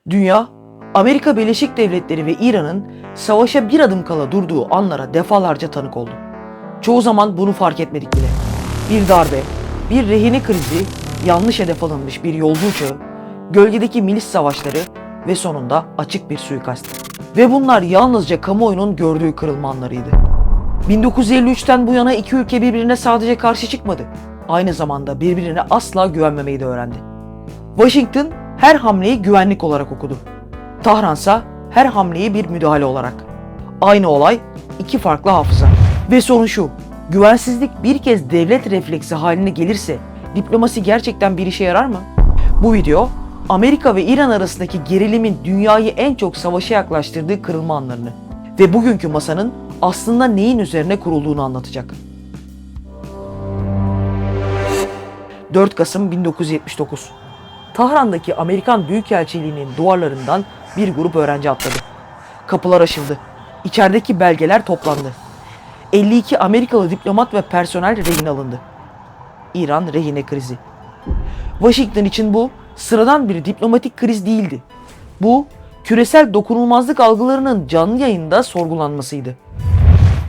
Dünya, Amerika Birleşik Devletleri ve İran'ın savaşa bir adım kala durduğu anlara defalarca tanık oldu. Çoğu zaman bunu fark etmedik bile. Bir darbe, bir rehine krizi, yanlış hedef alınmış bir yolcu uçağı, gölgedeki milis savaşları ve sonunda açık bir suikast. Ve bunlar yalnızca kamuoyunun gördüğü kırılma anlarıydı. 1953'ten bu yana iki ülke birbirine sadece karşı çıkmadı. Aynı zamanda birbirine asla güvenmemeyi de öğrendi. Washington her hamleyi güvenlik olarak okudu. Tahransa her hamleyi bir müdahale olarak. Aynı olay, iki farklı hafıza. Ve sorun şu, güvensizlik bir kez devlet refleksi haline gelirse diplomasi gerçekten bir işe yarar mı? Bu video, Amerika ve İran arasındaki gerilimin dünyayı en çok savaşa yaklaştırdığı kırılma anlarını ve bugünkü masanın aslında neyin üzerine kurulduğunu anlatacak. 4 Kasım 1979. Tahran'daki Amerikan Büyükelçiliği'nin duvarlarından bir grup öğrenci atladı. Kapılar açıldı. İçerideki belgeler toplandı. 52 Amerikalı diplomat ve personel rehin alındı. İran rehine krizi. Washington için bu sıradan bir diplomatik kriz değildi. Bu, küresel dokunulmazlık algılarının canlı yayında sorgulanmasıydı.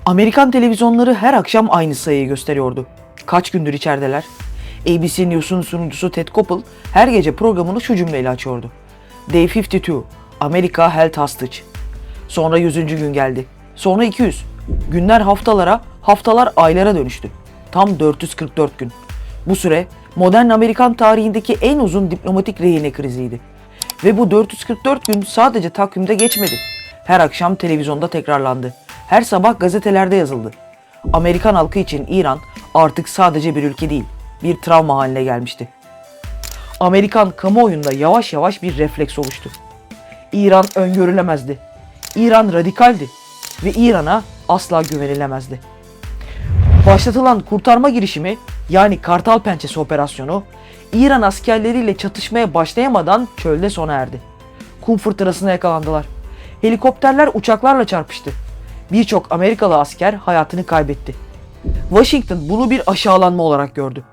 Amerikan televizyonları her akşam aynı sayıyı gösteriyordu. Kaç gündür içerideler? ABC News'un sunucusu Ted Koppel her gece programını şu cümleyle açıyordu. Day 52, Amerika held hostage. Sonra 100. gün geldi. Sonra 200. Günler haftalara, haftalar aylara dönüştü. Tam 444 gün. Bu süre modern Amerikan tarihindeki en uzun diplomatik rehine kriziydi. Ve bu 444 gün sadece takvimde geçmedi. Her akşam televizyonda tekrarlandı. Her sabah gazetelerde yazıldı. Amerikan halkı için İran artık sadece bir ülke değil, bir travma haline gelmişti. Amerikan kamuoyunda yavaş yavaş bir refleks oluştu. İran öngörülemezdi. İran radikaldi ve İran'a asla güvenilemezdi. Başlatılan kurtarma girişimi, yani Kartal Pençesi operasyonu, İran askerleriyle çatışmaya başlayamadan çölde sona erdi. Kum fırtınasına yakalandılar. Helikopterler uçaklarla çarpıştı. Birçok Amerikalı asker hayatını kaybetti. Washington bunu bir aşağılanma olarak gördü.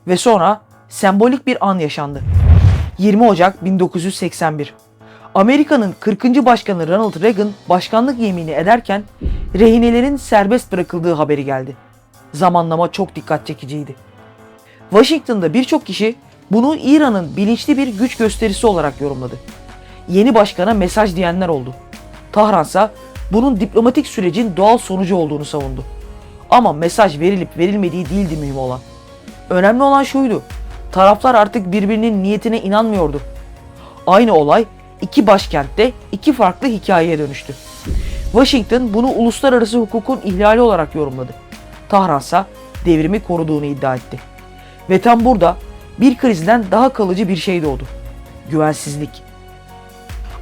Ve sonra sembolik bir an yaşandı. 20 Ocak 1981. Amerika'nın 40. Başkanı Ronald Reagan başkanlık yemini ederken rehinelerin serbest bırakıldığı haberi geldi. Zamanlama çok dikkat çekiciydi. Washington'da birçok kişi bunu İran'ın bilinçli bir güç gösterisi olarak yorumladı. Yeni başkana mesaj diyenler oldu. Tahransa bunun diplomatik sürecin doğal sonucu olduğunu savundu. Ama mesaj verilip verilmediği değildi mühim olan. Önemli olan şuydu. Taraflar artık birbirinin niyetine inanmıyordu. Aynı olay iki başkentte iki farklı hikayeye dönüştü. Washington bunu uluslararası hukukun ihlali olarak yorumladı. Tahransa devrimi koruduğunu iddia etti. Ve tam burada bir krizden daha kalıcı bir şey doğdu. Güvensizlik.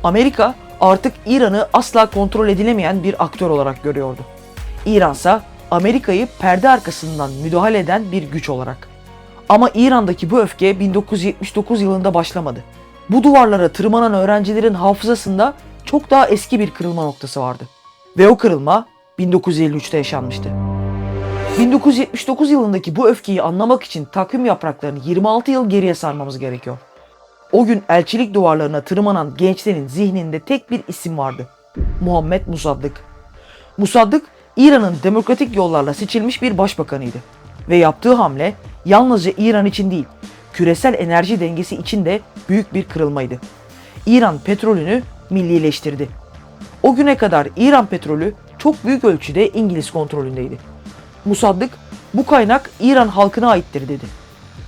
Amerika artık İran'ı asla kontrol edilemeyen bir aktör olarak görüyordu. İransa Amerika'yı perde arkasından müdahale eden bir güç olarak. Ama İran'daki bu öfke 1979 yılında başlamadı. Bu duvarlara tırmanan öğrencilerin hafızasında çok daha eski bir kırılma noktası vardı. Ve o kırılma 1953'te yaşanmıştı. 1979 yılındaki bu öfkeyi anlamak için takvim yapraklarını 26 yıl geriye sarmamız gerekiyor. O gün elçilik duvarlarına tırmanan gençlerin zihninde tek bir isim vardı. Muhammed Musaddık. Musaddık, İran'ın demokratik yollarla seçilmiş bir başbakanıydı. Ve yaptığı hamle yalnızca İran için değil, küresel enerji dengesi için de büyük bir kırılmaydı. İran petrolünü millileştirdi. O güne kadar İran petrolü çok büyük ölçüde İngiliz kontrolündeydi. Musaddık, bu kaynak İran halkına aittir dedi.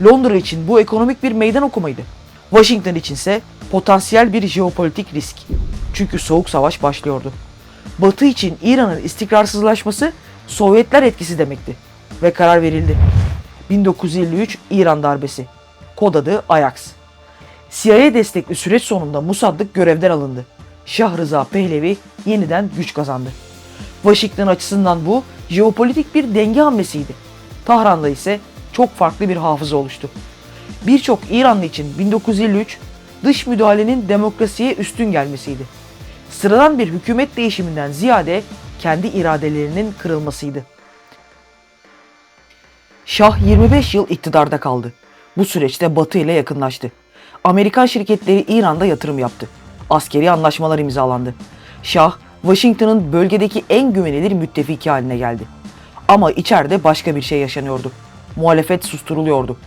Londra için bu ekonomik bir meydan okumaydı. Washington içinse potansiyel bir jeopolitik risk. Çünkü Soğuk Savaş başlıyordu. Batı için İran'ın istikrarsızlaşması Sovyetler etkisi demekti. Ve karar verildi. 1953 İran darbesi. Kod adı Ajax. CIA destekli süreç sonunda Musaddık görevden alındı. Şah Rıza Pehlevi yeniden güç kazandı. Washington açısından bu jeopolitik bir denge hamlesiydi. Tahran'da ise çok farklı bir hafıza oluştu. Birçok İranlı için 1953 dış müdahalenin demokrasiye üstün gelmesiydi. Sıradan bir hükümet değişiminden ziyade kendi iradelerinin kırılmasıydı. Şah 25 yıl iktidarda kaldı. Bu süreçte Batı ile yakınlaştı. Amerikan şirketleri İran'da yatırım yaptı. Askeri anlaşmalar imzalandı. Şah, Washington'ın bölgedeki en güvenilir müttefiki haline geldi. Ama içeride başka bir şey yaşanıyordu. Muhalefet susturuluyordu.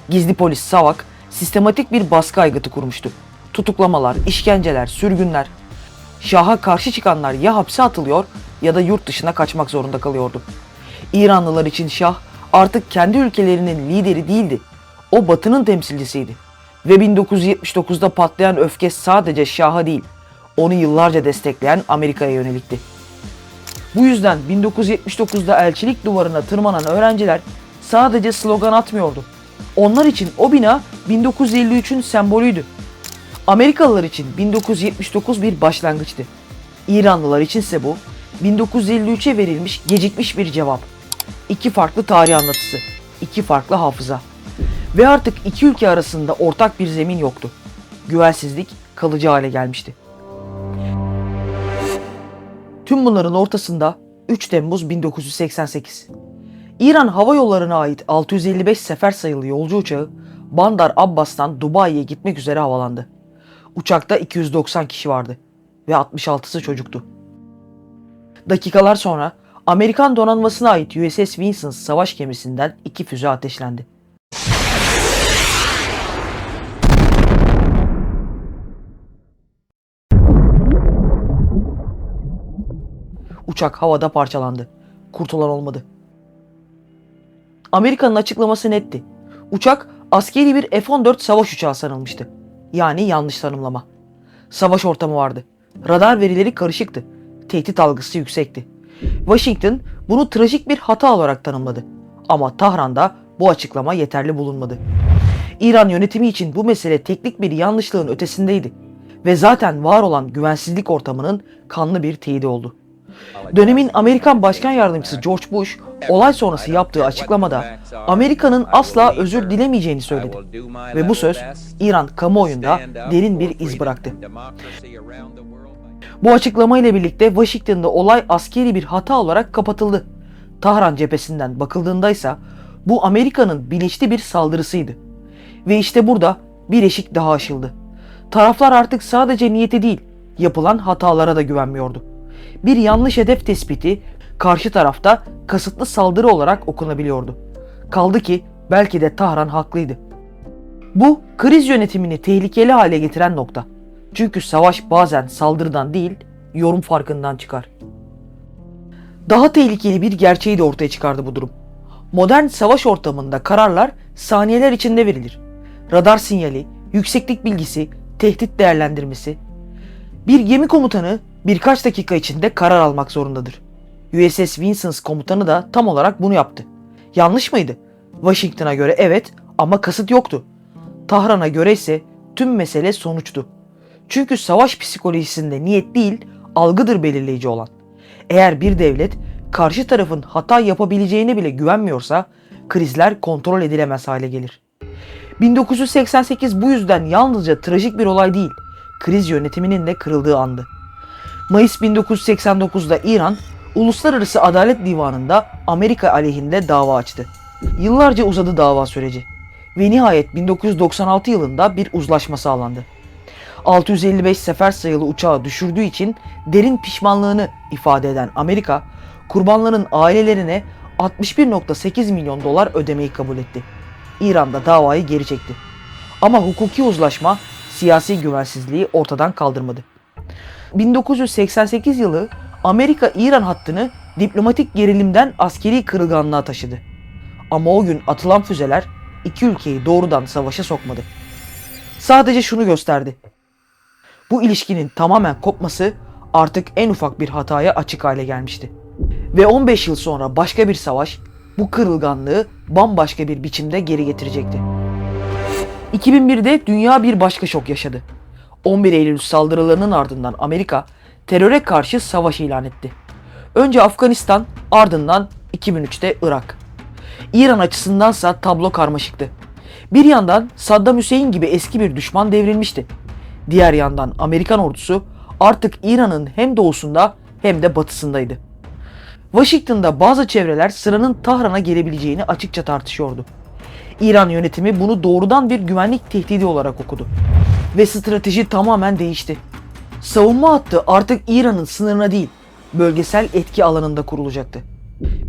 Gizli polis Savak, sistematik bir baskı aygıtı kurmuştu. Tutuklamalar, işkenceler, sürgünler. Şah'a karşı çıkanlar ya hapse atılıyor ya da yurt dışına kaçmak zorunda kalıyordu. İranlılar için Şah artık kendi ülkelerinin lideri değildi. O Batı'nın temsilcisiydi. Ve 1979'da patlayan öfke sadece Şah'a değil, onu yıllarca destekleyen Amerika'ya yönelikti. Bu yüzden 1979'da elçilik duvarına tırmanan öğrenciler sadece slogan atmıyordu. Onlar için o bina 1953'ün sembolüydü. Amerikalılar için 1979 bir başlangıçtı. İranlılar içinse bu 1953'e verilmiş gecikmiş bir cevap. İki farklı tarih anlatısı, iki farklı hafıza. Ve artık iki ülke arasında ortak bir zemin yoktu. Güvensizlik kalıcı hale gelmişti. Tüm bunların ortasında 3 Temmuz 1988. İran Hava Yolları'na ait 655 sefer sayılı yolcu uçağı Bandar Abbas'tan Dubai'ye gitmek üzere havalandı. Uçakta 290 kişi vardı ve 66'sı çocuktu. Dakikalar sonra Amerikan donanmasına ait USS Vincennes savaş gemisinden 2 füze ateşlendi. Uçak havada parçalandı. Kurtulan olmadı. Amerika'nın açıklaması netti. Uçak askeri bir F-14 savaş uçağı sanılmıştı. Yani yanlış tanımlama. Savaş ortamı vardı. Radar verileri karışıktı. Tehdit algısı yüksekti. Washington bunu trajik bir hata olarak tanımladı. Ama Tahran'da bu açıklama yeterli bulunmadı. İran yönetimi için bu mesele teknik bir yanlışlığın ötesindeydi. Ve zaten var olan güvensizlik ortamının kanlı bir teyidi oldu. Dönemin Amerikan Başkan Yardımcısı George Bush, olay sonrası yaptığı açıklamada Amerika'nın asla özür dilemeyeceğini söyledi. Ve bu söz İran kamuoyunda derin bir iz bıraktı. Bu açıklama ile birlikte Washington'da olay askeri bir hata olarak kapatıldı. Tahran cephesinden bakıldığında ise bu Amerika'nın bilinçli bir saldırısıydı. Ve işte burada bir eşik daha aşıldı. Taraflar artık sadece niyete değil, yapılan hatalara da güvenmiyordu. Bir yanlış hedef tespiti karşı tarafta kasıtlı saldırı olarak okunabiliyordu. Kaldı ki belki de Tahran haklıydı. Bu kriz yönetimini tehlikeli hale getiren nokta. Çünkü savaş bazen saldırıdan değil, yorum farkından çıkar. Daha tehlikeli bir gerçeği de ortaya çıkardı bu durum. Modern savaş ortamında kararlar saniyeler içinde verilir. Radar sinyali, yükseklik bilgisi, tehdit değerlendirmesi. Bir gemi komutanı birkaç dakika içinde karar almak zorundadır. USS Vincennes komutanı da tam olarak bunu yaptı. Yanlış mıydı? Washington'a göre evet ama kasıt yoktu. Tahran'a göre ise tüm mesele sonuçtu. Çünkü savaş psikolojisinde niyet değil, algıdır belirleyici olan. Eğer bir devlet karşı tarafın hata yapabileceğine bile güvenmiyorsa krizler kontrol edilemez hale gelir. 1988 bu yüzden yalnızca trajik bir olay değil, kriz yönetiminin de kırıldığı andı. Mayıs 1989'da İran, Uluslararası Adalet Divanı'nda Amerika aleyhinde dava açtı. Yıllarca uzadı dava süreci ve nihayet 1996 yılında bir uzlaşma sağlandı. 655 sefer sayılı uçağı düşürdüğü için derin pişmanlığını ifade eden Amerika, kurbanların ailelerine 61,8 milyon dolar ödemeyi kabul etti. İran da davayı geri çekti. Ama hukuki uzlaşma siyasi güvensizliği ortadan kaldırmadı. 1988 yılı Amerika-İran hattını diplomatik gerilimden askeri kırılganlığa taşıdı. Ama o gün atılan füzeler iki ülkeyi doğrudan savaşa sokmadı. Sadece şunu gösterdi. Bu ilişkinin tamamen kopması artık en ufak bir hataya açık hale gelmişti. Ve 15 yıl sonra başka bir savaş bu kırılganlığı bambaşka bir biçimde geri getirecekti. 2001'de dünya bir başka şok yaşadı. 11 Eylül saldırılarının ardından Amerika teröre karşı savaş ilan etti. Önce Afganistan, ardından 2003'te Irak. İran açısındansa tablo karmaşıktı. Bir yandan Saddam Hüseyin gibi eski bir düşman devrilmişti. Diğer yandan Amerikan ordusu artık İran'ın hem doğusunda hem de batısındaydı. Washington'da bazı çevreler sıranın Tahran'a gelebileceğini açıkça tartışıyordu. İran yönetimi bunu doğrudan bir güvenlik tehdidi olarak okudu. Ve strateji tamamen değişti. Savunma hattı artık İran'ın sınırına değil, bölgesel etki alanında kurulacaktı.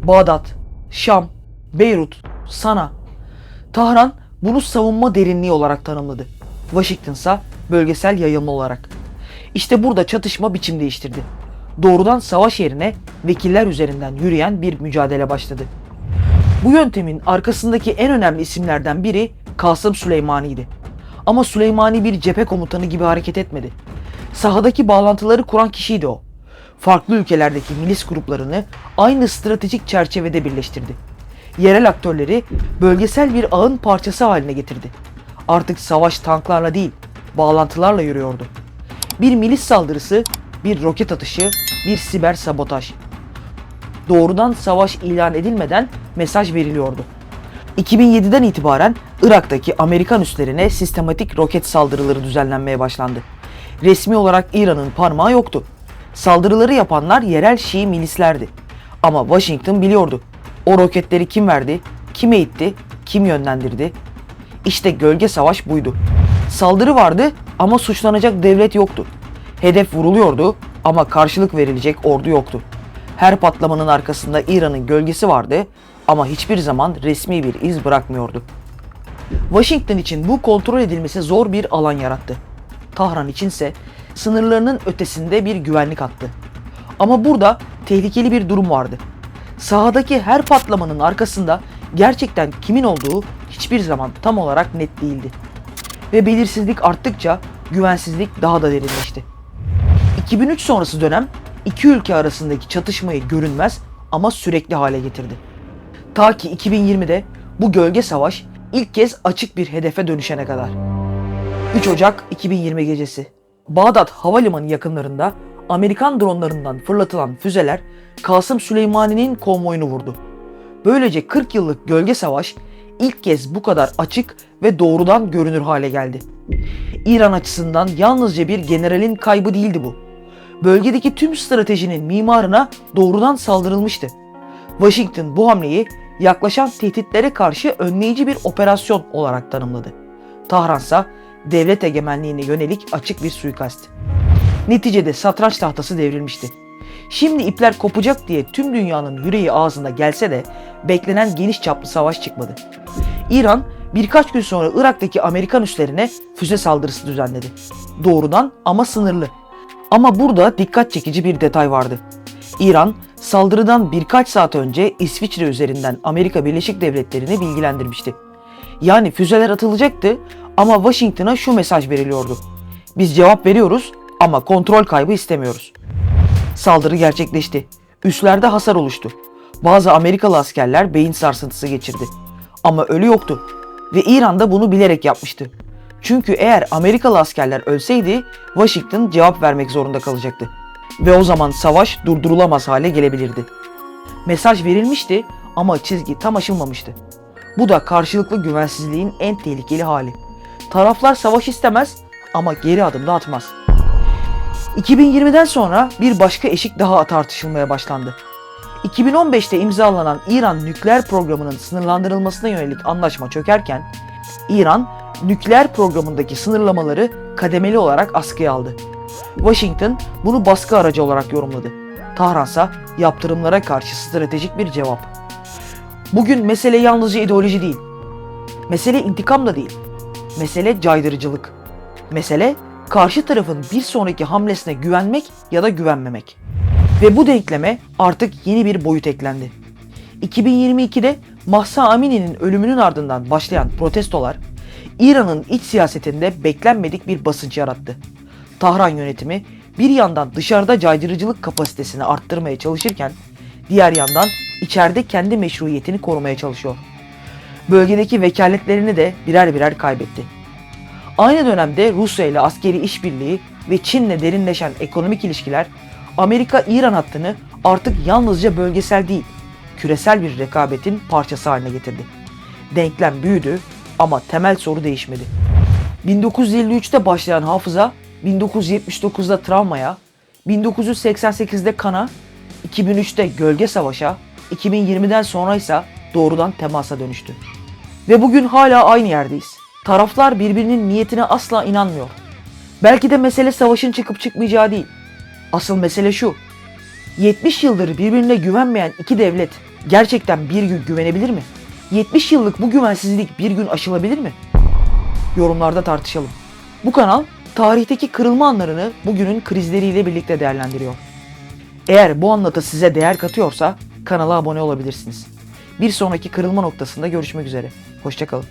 Bağdat, Şam, Beyrut, Sana, Tahran bunu savunma derinliği olarak tanımladı. Washington ise bölgesel yayılma olarak. İşte burada çatışma biçim değiştirdi. Doğrudan savaş yerine vekiller üzerinden yürüyen bir mücadele başladı. Bu yöntemin arkasındaki en önemli isimlerden biri Kasım Süleymani'ydi. Ama Süleymani bir cephe komutanı gibi hareket etmedi. Sahadaki bağlantıları kuran kişiydi o. Farklı ülkelerdeki milis gruplarını aynı stratejik çerçevede birleştirdi. Yerel aktörleri bölgesel bir ağın parçası haline getirdi. Artık savaş tanklarla değil, bağlantılarla yürüyordu. Bir milis saldırısı, bir roket atışı, bir siber sabotaj. Doğrudan savaş ilan edilmeden mesaj veriliyordu. 2007'den itibaren Irak'taki Amerikan üslerine sistematik roket saldırıları düzenlenmeye başlandı. Resmi olarak İran'ın parmağı yoktu. Saldırıları yapanlar yerel Şii milislerdi. Ama Washington biliyordu. O roketleri kim verdi, kim eğitti, kim yönlendirdi? İşte gölge savaş buydu. Saldırı vardı ama suçlanacak devlet yoktu. Hedef vuruluyordu ama karşılık verilecek ordu yoktu. Her patlamanın arkasında İran'ın gölgesi vardı ama hiçbir zaman resmi bir iz bırakmıyordu. Washington için bu kontrol edilmesi zor bir alan yarattı. Tahran içinse sınırlarının ötesinde bir güvenlik attı. Ama burada tehlikeli bir durum vardı. Sahadaki her patlamanın arkasında gerçekten kimin olduğu hiçbir zaman tam olarak net değildi. Ve belirsizlik arttıkça güvensizlik daha da derinleşti. 2003 sonrası dönem iki ülke arasındaki çatışmayı görünmez ama sürekli hale getirdi. Ta ki 2020'de bu gölge savaş ilk kez açık bir hedefe dönüşene kadar. 3 Ocak 2020 gecesi. Bağdat Havalimanı yakınlarında Amerikan dronlarından fırlatılan füzeler Kasım Süleymani'nin konvoyunu vurdu. Böylece 40 yıllık gölge savaş ilk kez bu kadar açık ve doğrudan görünür hale geldi. İran açısından yalnızca bir generalin kaybı değildi bu. Bölgedeki tüm stratejinin mimarına doğrudan saldırılmıştı. Washington bu hamleyi yaklaşan tehditlere karşı önleyici bir operasyon olarak tanımladı. Tahran ise devlet egemenliğine yönelik açık bir suikast. Neticede satranç tahtası devrilmişti. Şimdi ipler kopacak diye tüm dünyanın yüreği ağzında gelse de beklenen geniş çaplı savaş çıkmadı. İran birkaç gün sonra Irak'taki Amerikan üslerine füze saldırısı düzenledi. Doğrudan ama sınırlı. Ama burada dikkat çekici bir detay vardı. İran saldırıdan birkaç saat önce İsviçre üzerinden Amerika Birleşik Devletleri'ni bilgilendirmişti. Yani füzeler atılacaktı ama Washington'a şu mesaj veriliyordu. Biz cevap veriyoruz ama kontrol kaybı istemiyoruz. Saldırı gerçekleşti. Üslerde hasar oluştu. Bazı Amerikalı askerler beyin sarsıntısı geçirdi. Ama ölü yoktu. Ve İran da bunu bilerek yapmıştı. Çünkü eğer Amerikalı askerler ölseydi Washington cevap vermek zorunda kalacaktı. Ve o zaman savaş durdurulamaz hale gelebilirdi. Mesaj verilmişti ama çizgi tam aşılmamıştı. Bu da karşılıklı güvensizliğin en tehlikeli hali. Taraflar savaş istemez ama geri adım da atmaz. 2020'den sonra bir başka eşik daha tartışılmaya başlandı. 2015'te imzalanan İran nükleer programının sınırlandırılmasına yönelik anlaşma çökerken, İran nükleer programındaki sınırlamaları kademeli olarak askıya aldı. Washington bunu baskı aracı olarak yorumladı. Tahransa yaptırımlara karşı stratejik bir cevap. Bugün mesele yalnızca ideoloji değil. Mesele intikam da değil. Mesele caydırıcılık. Mesele karşı tarafın bir sonraki hamlesine güvenmek ya da güvenmemek. Ve bu denkleme artık yeni bir boyut eklendi. 2022'de Mahsa Amini'nin ölümünün ardından başlayan protestolar, İran'ın iç siyasetinde beklenmedik bir basınç yarattı. Tahran yönetimi bir yandan dışarıda caydırıcılık kapasitesini arttırmaya çalışırken, diğer yandan içeride kendi meşruiyetini korumaya çalışıyor. Bölgedeki vekaletlerini de birer birer kaybetti. Aynı dönemde Rusya ile askeri işbirliği ve Çin'le derinleşen ekonomik ilişkiler, Amerika-İran hattını artık yalnızca bölgesel değil, küresel bir rekabetin parçası haline getirdi. Denklem büyüdü ama temel soru değişmedi. 1953'te başlayan hafıza, 1979'da travmaya, 1988'de kana, 2003'te gölge savaşa, 2020'den sonra ise doğrudan temasa dönüştü. Ve bugün hala aynı yerdeyiz. Taraflar birbirinin niyetine asla inanmıyor. Belki de mesele savaşın çıkıp çıkmayacağı değil. Asıl mesele şu. 70 yıldır birbirine güvenmeyen iki devlet gerçekten bir gün güvenebilir mi? 70 yıllık bu güvensizlik bir gün aşılabilir mi? Yorumlarda tartışalım. Bu kanal tarihteki kırılma anlarını bugünün krizleriyle birlikte değerlendiriyor. Eğer bu anlatı size değer katıyorsa kanala abone olabilirsiniz. Bir sonraki kırılma noktasında görüşmek üzere. Hoşça kalın.